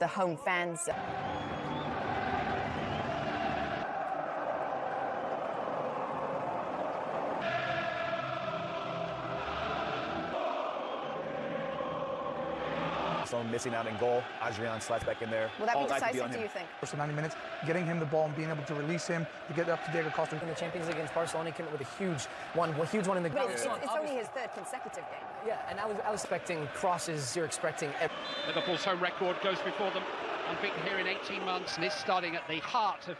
the home fans. So missing out in goal. Adrian slides back in there. Will that be decisive, do you think? For 90 minutes, getting him the ball and being able to release him to get up to Diego Costa. In the Champions League against Barcelona, he came up with a huge one in the. But it's only his third consecutive game. Yeah, and I was expecting crosses. You're expecting. Liverpool's home record goes before them, unbeaten here in 18 months, and is starting at the heart of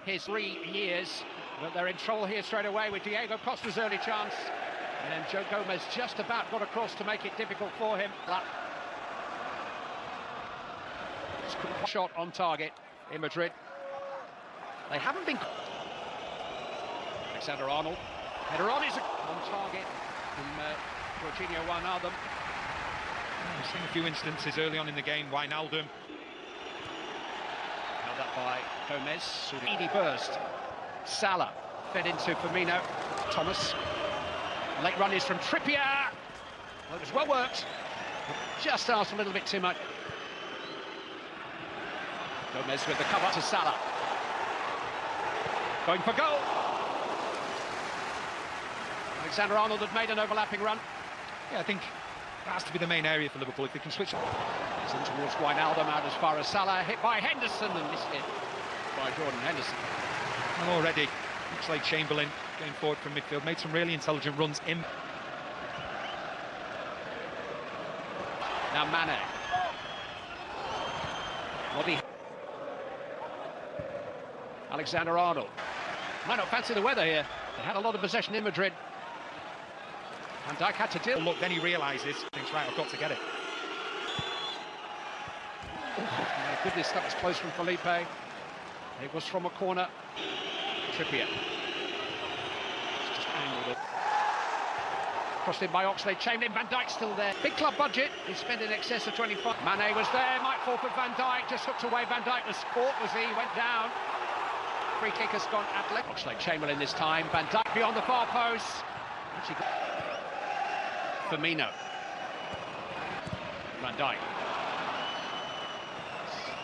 his 3 years. But they're in trouble here straight away with Diego Costa's early chance, and then Joe Gomez just about got across to make it difficult for him. Shot on target in Madrid. They haven't been. Alexander-Arnold. Header on is on target from Jorginho Wijnaldum. We've seen a few instances early on in the game. Wijnaldum. Held up by Gomez. Speedy burst. Salah fed into Firmino. Thomas. Late run is from Trippier. Well, it was well worked. Just asked a little bit too much. Gomez with the cover to Salah. Going for goal. Alexander-Arnold had made an overlapping run. Yeah, I think that has to be the main area for Liverpool if they can switch. He's in towards Wijnaldum, out as far as Salah, hit by Henderson and missed it by Jordan Henderson. And already, looks like Chamberlain going forward from midfield, made some really intelligent runs in. Now Mane. Body. Alexander-Arnold. Might not fancy the weather here. They had a lot of possession in Madrid. Van Dijk had to deal. Look, then he realises, thinks, right, I've got to get it. My goodness, that was close from Felipe. It was from a corner. Trippier. Just angled it. Crossed in by Oxlade-Chamberlain. Van Dijk still there. Big club budget. He spent in excess of 25. Mane was there. Might fall for Van Dijk. Just hooked away. Van Dijk was caught, was he? Went down. Free kick has gone at left. Oxlade-Chamberlain this time. Van Dijk beyond the far post. Firmino. Van Dijk.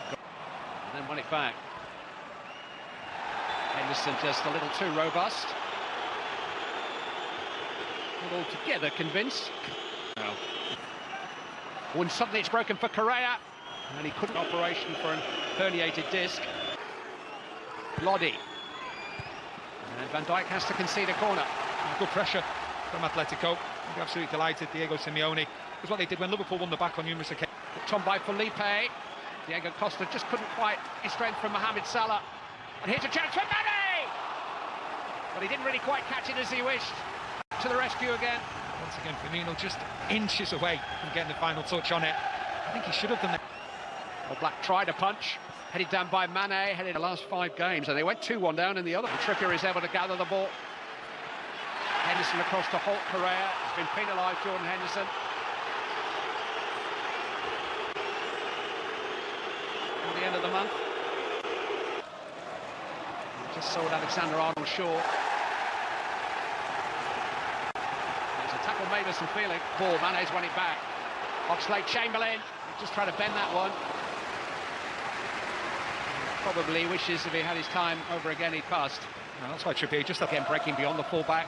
And then won it back. Henderson just a little too robust. Not altogether convinced. No. When suddenly it's broken for Correa, and he couldn't operation for an herniated disc. Lodi. And Van Dijk has to concede a corner. Good pressure from Atletico. I'm absolutely delighted, Diego Simeone. Because what they did when Liverpool won the back on numerous occasions. Hooked on by Felipe. Diego Costa just couldn't quite his strength from Mohamed Salah. And here's a chance for Mane! But he didn't really quite catch it as he wished. To the rescue again. Once again, Firmino just inches away from getting the final touch on it. I think he should have done that. Well, Black tried a punch. Headed down by Mane, headed the last 5 games, and they went 2-1 down in the other. And Trippier is able to gather the ball. Henderson across to Holt Correa. He's been penalised, Jordan Henderson. At the end of the month. Just sold Alexander-Arnold short. There's a tackle made with some feeling. Ball, Mane's won it back. Oxlade-Chamberlain, just trying to bend that one. Probably wishes if he had his time over again, he'd passed. No, that's why Trippier just again breaking beyond the fullback,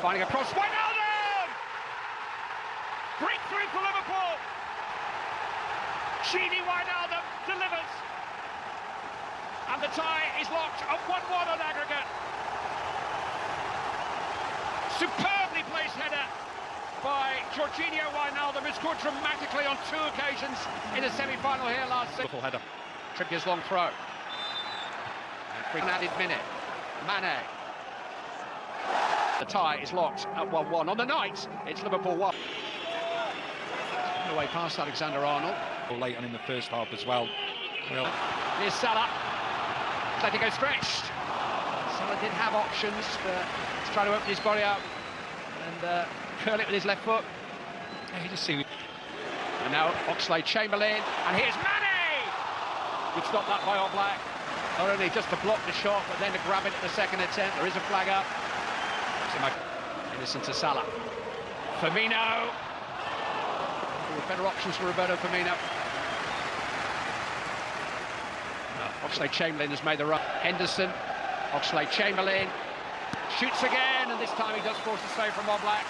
finding a cross. Wijnaldum! Breakthrough for Liverpool. Gini Wijnaldum delivers, and the tie is locked at 1-1 on aggregate. Superbly placed header by Jorginho Wijnaldum, who scored dramatically on 2 occasions in the semi-final here last season. Beautiful header. Trippier's long throw. An added minute. Mane. The tie is locked at 1-1. On the night, it's Liverpool 1. Away past Alexander-Arnold. Late on in the first half as well. Here's Salah. Atletico stretched. Salah did have options, but he's trying to open his body up and curl it with his left foot. Yeah, you just see. And now Oxlade-Chamberlain, and here's Mane! Good stop that by Oblak. Not only just to block the shot, but then to grab it at the second attempt. There is a flag up. Listen to Salah. Firmino. Better options for Roberto Firmino. Oxlade-Chamberlain has made the run. Henderson, Oxlade-Chamberlain, shoots again, and this time he does force a save from Oblak.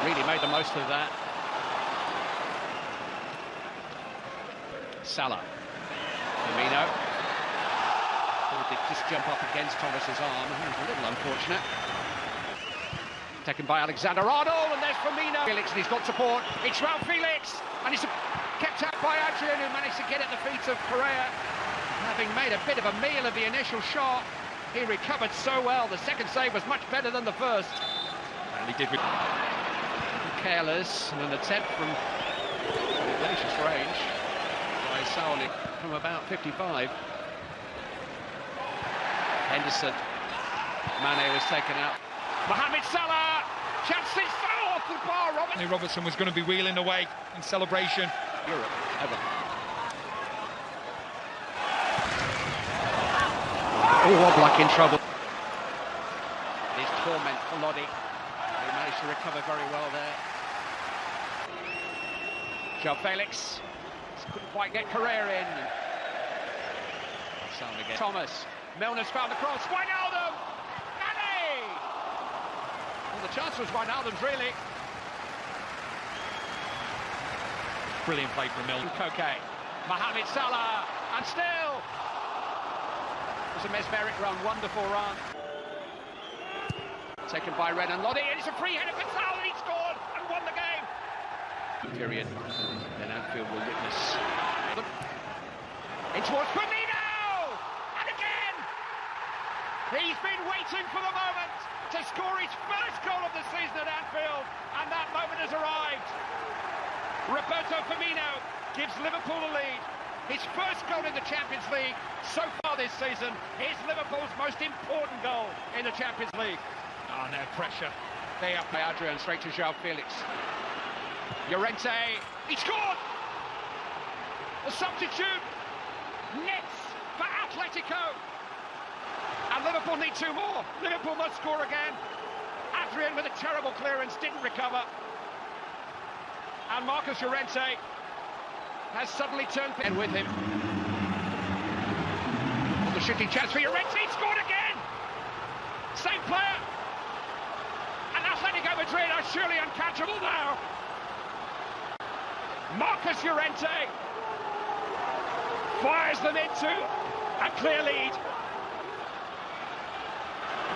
Really made the most of that. Salah, Firmino. Did just jump up against Thomas's arm. It was a little unfortunate. Taken by Alexander-Arnold, and there's Firmino. Felix, and he's got support. It's João Felix, and he's kept out by Adrian, who managed to get at the feet of Correa. Having made a bit of a meal of the initial shot, he recovered so well. The second save was much better than the first. And he did. Careless, and an attempt from audacious range by Saul from about 55. Henderson, Mane was taken out. Mohamed Salah, chances off the bar. Robertson was going to be wheeling away in celebration. Europe, ever. Oh, Oblak in trouble. His torment for Lodi. He managed to recover very well there. João Felix couldn't quite get Correa in. Sound again. Thomas. Milner's found the cross. Wijnaldum! Nani! Well, the chance was Wijnaldum's, really. Brilliant play from Milner. Koke. Mohamed Salah. And still. It was a mesmeric run. Wonderful run. Taken by Red and Lodi. And it's a free header for Salah. He scored and won the game. Period. Then Anfield will witness. In towards Firmino! And again! He's been waiting for the moment to score his first goal of the season at Anfield, and that moment has arrived. Roberto Firmino gives Liverpool a lead. His first goal in the Champions League so far this season is Liverpool's most important goal in the Champions League. Oh, no pressure. They up by Adrian, straight to João Felix. Llorente, he scored! The substitute nets for Atletico. And Liverpool need two more. Liverpool must score again. Adrian with a terrible clearance, didn't recover. And Marcus Llorente has suddenly turned in with him. Well, the shooting chance for Llorente, he scored again! Same player. And Atletico Madrid are surely uncatchable now. Marcus Llorente fires them into a clear lead.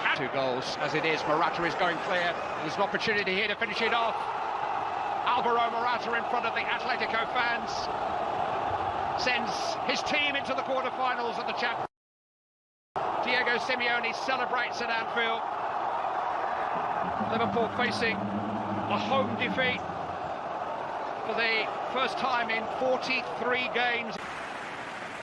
And 2 goals as it is. Morata is going clear. There's an opportunity here to finish it off. Alvaro Morata in front of the Atletico fans sends his team into the quarterfinals of the Champions. Diego Simeone celebrates at Anfield. Liverpool facing a home defeat for the first time in 43 games.